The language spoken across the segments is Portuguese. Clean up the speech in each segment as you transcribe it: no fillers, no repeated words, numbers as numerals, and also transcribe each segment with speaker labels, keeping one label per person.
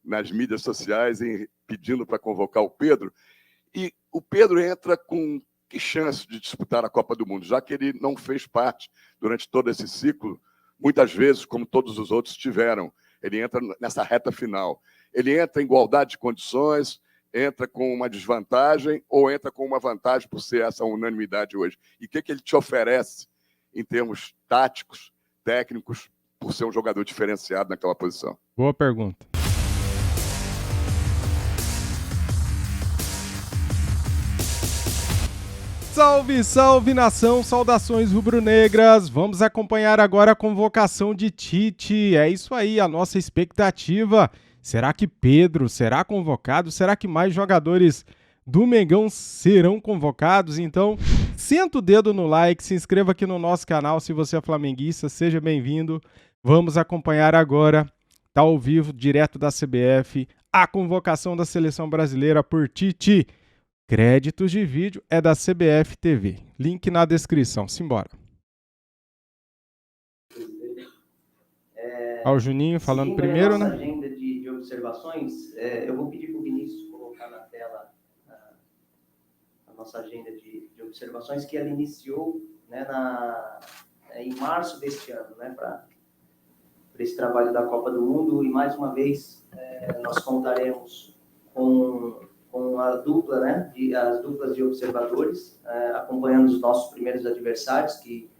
Speaker 1: nas mídias sociais pedindo para convocar o Pedro. E o Pedro entra com que chance de disputar a Copa do Mundo, já que ele não fez parte durante todo esse ciclo, muitas vezes, como todos os outros tiveram. Ele entra nessa reta final. Ele entra em igualdade de condições, entra com uma desvantagem ou entra com uma vantagem por ser essa unanimidade hoje? E o que ele te oferece em termos táticos, técnicos, por ser um jogador diferenciado naquela posição?
Speaker 2: Boa pergunta. Salve, salve nação, saudações rubro-negras. Vamos acompanhar agora a convocação de Tite. É isso aí, a nossa expectativa. Será que Pedro será convocado? Será que mais jogadores do Mengão serão convocados? Então, senta o dedo no like, se inscreva aqui no nosso canal se você é flamenguista, seja bem-vindo. Vamos acompanhar agora, tá ao vivo, direto da CBF, a convocação da seleção brasileira por Tite. Créditos de vídeo é da CBF TV. Link na descrição. Simbora. O Juninho falando primeiro, né?
Speaker 3: Agenda de observações, eu vou pedir para o Vinícius colocar na tela a nossa agenda de observações, que ela iniciou, né, em março deste ano, né, para esse trabalho da Copa do Mundo. E mais uma vez nós contaremos com a dupla, né, as duplas de observadores, acompanhando os nossos primeiros adversários, que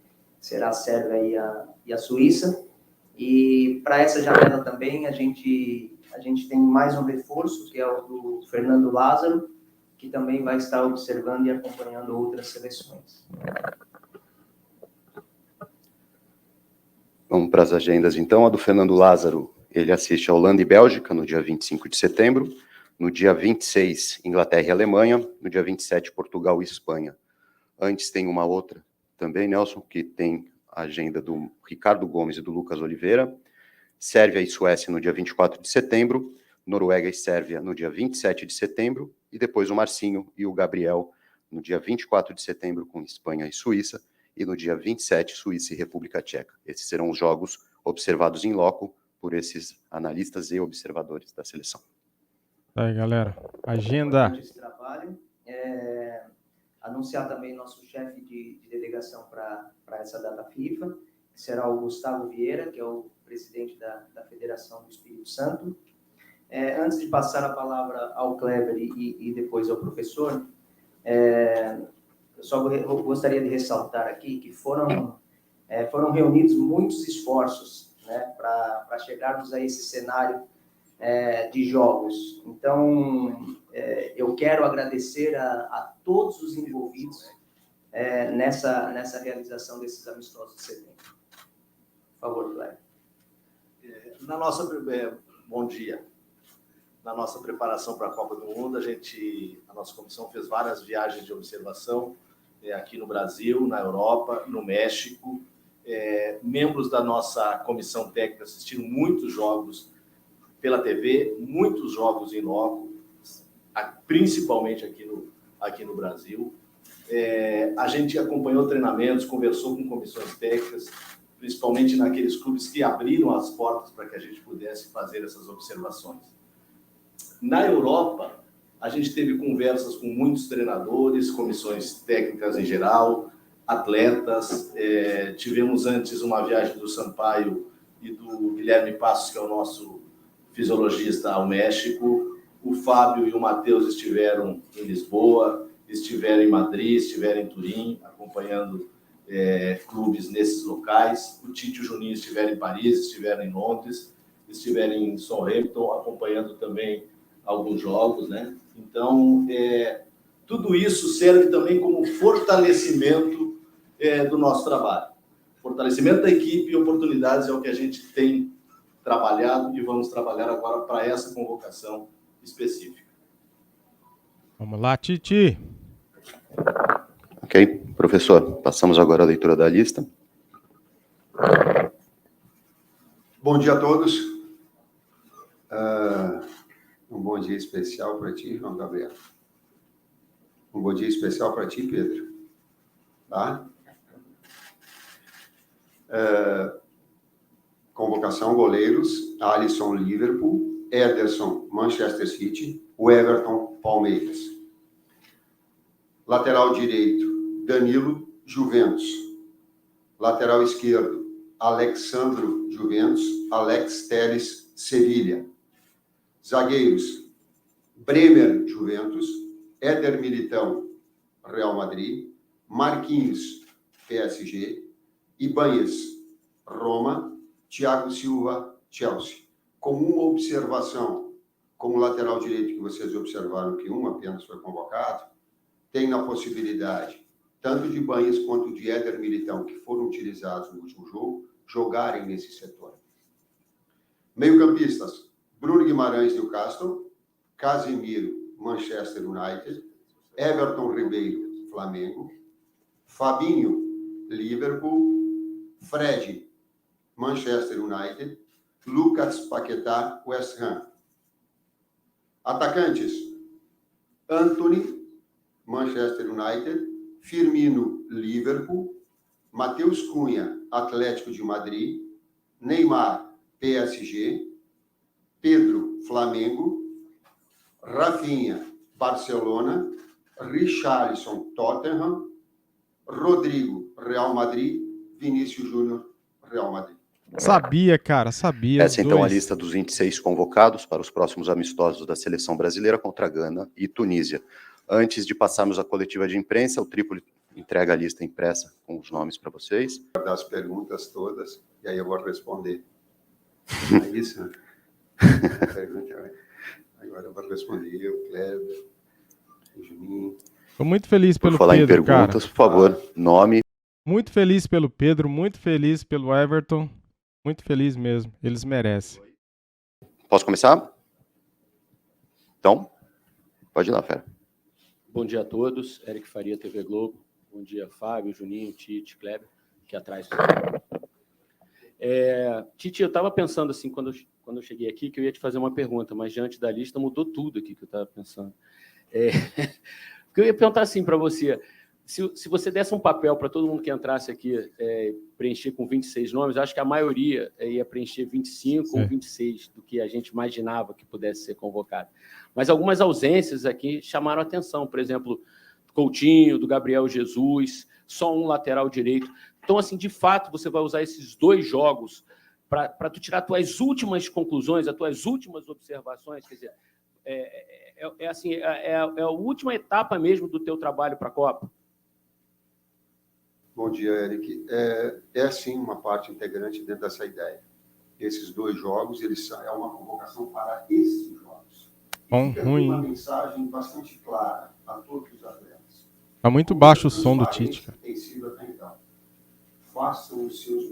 Speaker 3: será a Sérvia e a Suíça. E para essa janela também a gente tem mais um reforço, que é o do Fernando Lázaro, que também vai estar observando e acompanhando outras seleções.
Speaker 4: Vamos para as agendas, então. A do Fernando Lázaro, ele assiste a Holanda e Bélgica no dia 25 de setembro, no dia 26, Inglaterra e Alemanha, no dia 27, Portugal e Espanha. Antes tem uma outra também, Nelson, que tem a agenda do Ricardo Gomes e do Lucas Oliveira. Sérvia e Suécia no dia 24 de setembro, Noruega e Sérvia no dia 27 de setembro, e depois o Marcinho e o Gabriel no dia 24 de setembro com Espanha e Suíça, e no dia 27, Suíça e República Tcheca. Esses serão os jogos observados em loco por esses analistas e observadores da seleção.
Speaker 2: Aí, galera, agenda.
Speaker 3: Esse trabalho, anunciar também nosso chefe de delegação para essa data FIFA, que será o Gustavo Vieira, que é o presidente da Federação do Espírito Santo. Antes de passar a palavra ao Kleber e depois ao professor, eu só gostaria de ressaltar aqui que foram reunidos muitos esforços, né, para chegarmos a esse cenário de jogos. Então, eu quero agradecer a todos os envolvidos nessa realização desses amistosos de setembro. Por favor, Cléber.
Speaker 5: Bom dia. Na nossa preparação para a Copa do Mundo, a nossa comissão fez várias viagens de observação aqui no Brasil, na Europa, no México. Membros da nossa comissão técnica assistiram muitos jogos pela TV, muitos jogos em loco, principalmente aqui no Brasil. A gente acompanhou treinamentos, conversou com comissões técnicas, principalmente naqueles clubes que abriram as portas para que a gente pudesse fazer essas observações. Na Europa, a gente teve conversas com muitos treinadores, comissões técnicas em geral, atletas. Tivemos antes uma viagem do Sampaio e do Guilherme Passos, que é o nosso fisiologista, ao México. O Fábio e o Matheus estiveram em Lisboa, estiveram em Madrid, estiveram em Turim, acompanhando clubes nesses locais. O Tite e o Juninho estiveram em Paris, estiveram em Londres, estiveram em Southampton, acompanhando também alguns jogos, né? Então, tudo isso serve também como fortalecimento do nosso trabalho. Fortalecimento da equipe e oportunidades é o que a gente tem trabalhado e vamos trabalhar agora para essa convocação específica.
Speaker 2: Vamos lá, Tite.
Speaker 4: Ok, professor, passamos agora a leitura da lista.
Speaker 6: Bom dia a todos. Um bom dia especial para ti, João Gabriel. Um bom dia especial para ti, Pedro. Tá? Convocação: goleiros, Alisson, Liverpool. Ederson, Manchester City. O Everton, Palmeiras. Lateral direito, Danilo, Juventus. Lateral esquerdo, Alexandro, Juventus. Alex Telles, Sevilha. Zagueiros, Bremer, Juventus. Éder Militão, Real Madrid. Marquinhos, PSG. Ibanez, Roma. Thiago Silva, Chelsea. Como uma observação, como lateral direito que vocês observaram que um apenas foi convocado, tem na possibilidade, tanto de Ibanez quanto de Éder Militão, que foram utilizados no último jogo, jogarem nesse setor. Meio-campistas, Bruno Guimarães, Newcastle. Casemiro, Manchester United. Everton Ribeiro, Flamengo. Fabinho, Liverpool. Fred, Manchester United. Lucas Paquetá, West Ham. Atacantes, Antony, Manchester United. Firmino, Liverpool. Matheus Cunha, Atlético de Madrid. Neymar, PSG. Pedro, Flamengo. Rafinha, Barcelona. Richarlison, Tottenham. Rodrigo, Real Madrid. Vinícius Júnior, Real Madrid.
Speaker 2: Sabia, cara, sabia.
Speaker 4: Essa então é a lista dos 26 convocados para os próximos amistosos da seleção brasileira contra Gana e Tunísia. Antes de passarmos à coletiva de imprensa, o Trípoli entrega a lista impressa com os nomes para vocês.
Speaker 6: Vou dar as perguntas todas e aí eu vou responder. É isso? Agora eu vou responder eu, Kleber, o Juninho.
Speaker 2: Tô muito feliz pelo
Speaker 4: Por falar
Speaker 2: Pedro,
Speaker 4: em perguntas,
Speaker 2: cara.
Speaker 4: por favor, nome.
Speaker 2: Muito feliz pelo Pedro, muito feliz pelo Everton. Muito feliz mesmo, eles merecem.
Speaker 4: Posso começar? Então, pode ir lá, Fera.
Speaker 7: Bom dia a todos, Eric Faria, TV Globo. Bom dia, Fábio, Juninho, Tite, Kleber, aqui atrás. Tite, eu estava pensando assim, quando eu cheguei aqui, que eu ia te fazer uma pergunta, mas diante da lista mudou tudo aqui que eu estava pensando. Porque eu ia perguntar assim para você, se você desse um papel para todo mundo que entrasse aqui, preencher com 26 nomes, eu acho que a maioria ia preencher 25 ou 26 do que a gente imaginava que pudesse ser convocado. Mas algumas ausências aqui chamaram a atenção, por exemplo, do Coutinho, do Gabriel Jesus, só um lateral direito. Então, assim, de fato, você vai usar esses 2 jogos para tu tirar as tuas últimas conclusões, as tuas últimas observações, quer dizer, é a última etapa mesmo do teu trabalho para a Copa?
Speaker 6: Bom dia, Eric. Sim, uma parte integrante dentro dessa ideia. Esses 2 jogos, é uma convocação para esses jogos.
Speaker 2: Bom,
Speaker 6: fica
Speaker 2: ruim.
Speaker 6: uma mensagem bastante clara a todos os atletas.
Speaker 2: Tá muito baixo o som do Tite, cara.
Speaker 6: Tem sido até então. Façam o seu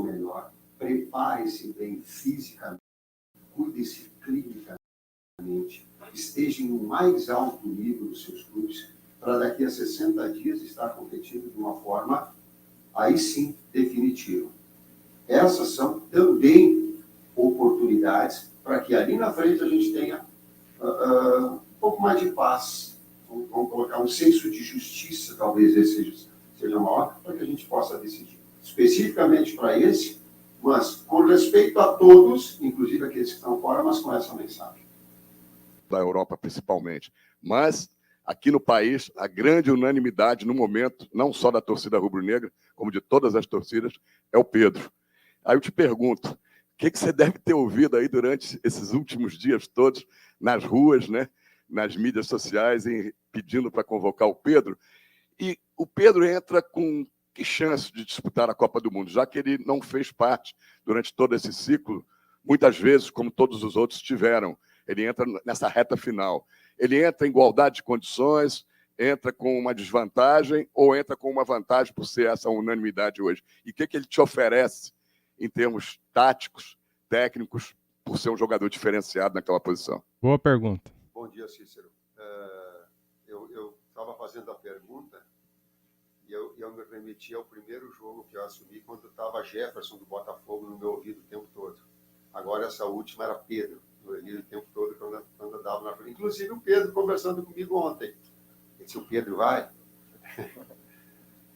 Speaker 6: melhor, prepare-se bem fisicamente, cuide-se clinicamente, esteja no mais alto nível dos seus clubes, para daqui a 60 dias estar competindo de uma forma, aí sim, definitiva. Essas são também oportunidades para que ali na frente a gente tenha um pouco mais de paz, vamos colocar um senso de justiça, talvez esse seja maior, para que a gente possa decidir. Especificamente para esse, mas com respeito a todos, inclusive aqueles que estão fora, mas com essa mensagem.
Speaker 1: Da Europa, principalmente. Mas, aqui no país, a grande unanimidade no momento, não só da torcida rubro-negra, como de todas as torcidas, é o Pedro. Aí eu te pergunto, o que você deve ter ouvido aí durante esses últimos dias todos, nas ruas, né, nas mídias sociais, pedindo para convocar o Pedro? E o Pedro entra com que chance de disputar a Copa do Mundo, já que ele não fez parte durante todo esse ciclo, muitas vezes, como todos os outros tiveram. Ele entra nessa reta final. Ele entra em igualdade de condições, entra com uma desvantagem ou entra com uma vantagem por ser essa unanimidade hoje? E o que ele te oferece em termos táticos, técnicos, por ser um jogador diferenciado naquela posição?
Speaker 2: Boa pergunta.
Speaker 6: Bom dia, Cícero. Eu estava fazendo a pergunta e eu me remeti ao primeiro jogo que eu assumi quando estava Jefferson do Botafogo no meu ouvido o tempo todo. Agora essa última era Pedro, no ouvido o tempo todo quando eu dava na frente. Inclusive o Pedro conversando comigo ontem. Se o Pedro vai...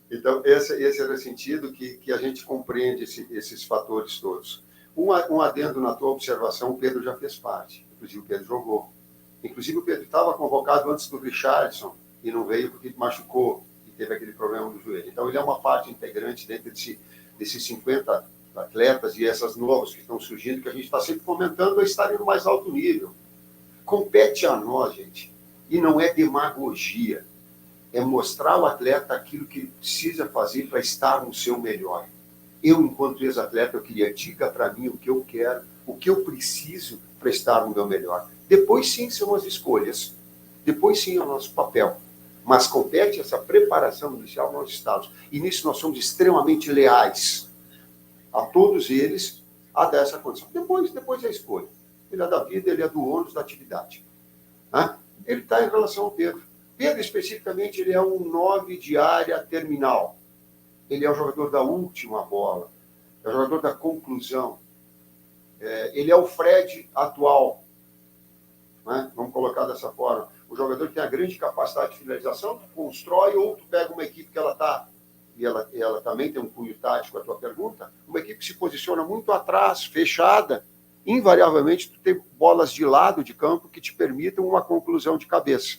Speaker 6: Então, esse era o sentido que a gente compreende esses fatores todos. Um adendo na tua observação, o Pedro já fez parte. Inclusive, o Pedro jogou. Inclusive, o Pedro estava convocado antes do Richarlison e não veio porque machucou e teve aquele problema no joelho. Então, ele é uma parte integrante dentro desses 50 atletas e essas novas que estão surgindo, que a gente está sempre fomentando a estarem no mais alto nível. Compete a nós, gente, e não é demagogia, é mostrar ao atleta aquilo que ele precisa fazer para estar no seu melhor. Eu, enquanto ex-atleta, eu queria dica para mim o que eu quero, o que eu preciso para estar no meu melhor. Depois sim são as escolhas, depois sim é o nosso papel, mas compete essa preparação inicial nós estamos. E nisso nós somos extremamente leais a todos eles a dar essa condição. Depois é a escolha. Ele é da vida, ele é do ônus da atividade. Ele está em relação ao Pedro. Pedro, especificamente, ele é um 9 de área terminal. Ele é o jogador da última bola. É o jogador da conclusão. Ele é o Fred atual. Vamos colocar dessa forma. O jogador que tem a grande capacidade de finalização, tu constrói ou tu pega uma equipe que ela está, e ela também tem um cunho tático, a tua pergunta, uma equipe que se posiciona muito atrás, fechada, invariavelmente tu tem bolas de lado de campo que te permitam uma conclusão de cabeça.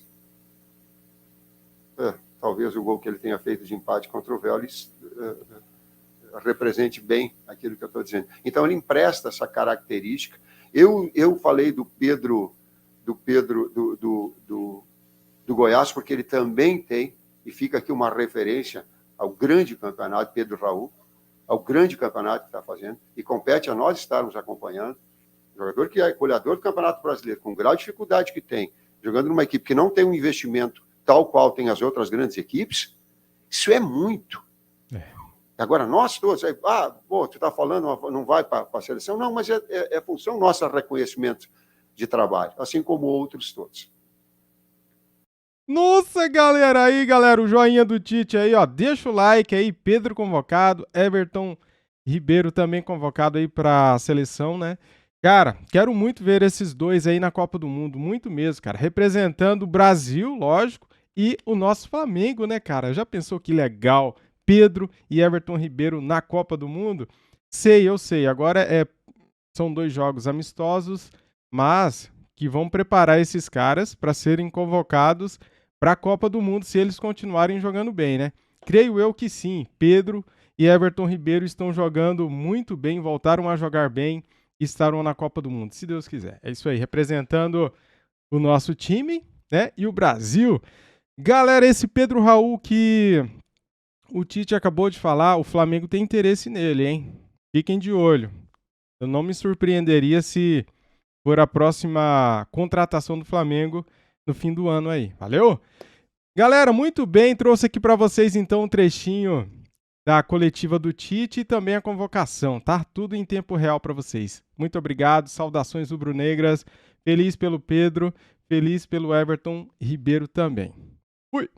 Speaker 6: Talvez o gol que ele tenha feito de empate contra o Vélez represente bem aquilo que eu estou dizendo. Então, ele empresta essa característica. Eu falei do Goiás, porque ele também tem, e fica aqui uma referência ao grande campeonato, Pedro Raul, ao grande campeonato que está fazendo, e compete a nós estarmos acompanhando. Jogador que é goleador do Campeonato Brasileiro, com o grau de dificuldade que tem, jogando numa equipe que não tem um investimento tal qual tem as outras grandes equipes, isso é muito. Agora, nós todos, tu está falando, não vai para a seleção? Não, mas é função nossa reconhecimento de trabalho, assim como outros todos.
Speaker 2: Nossa, galera, o joinha do Tite aí, ó, deixa o like aí, Pedro convocado, Everton Ribeiro também convocado aí para a seleção, né? Cara, quero muito ver esses dois aí na Copa do Mundo, muito mesmo, cara, representando o Brasil, lógico, e o nosso Flamengo, né, cara? Já pensou que legal? Pedro e Everton Ribeiro na Copa do Mundo? Eu sei, agora são 2 jogos amistosos, mas que vão preparar esses caras para serem convocados para a Copa do Mundo se eles continuarem jogando bem, né? Creio eu que sim, Pedro e Everton Ribeiro estão jogando muito bem, voltaram a jogar bem e estarão na Copa do Mundo, se Deus quiser. É isso aí, representando o nosso time, né? E o Brasil. Galera, esse Pedro Raul que o Tite acabou de falar, o Flamengo tem interesse nele, hein? Fiquem de olho. Eu não me surpreenderia se for a próxima contratação do Flamengo no fim do ano aí. Valeu? Galera, muito bem. Trouxe aqui para vocês então um trechinho da coletiva do Tite e também a convocação, tá? Tudo em tempo real para vocês. Muito obrigado. Saudações rubro-negras. Feliz pelo Pedro, feliz pelo Everton Ribeiro também. Fui!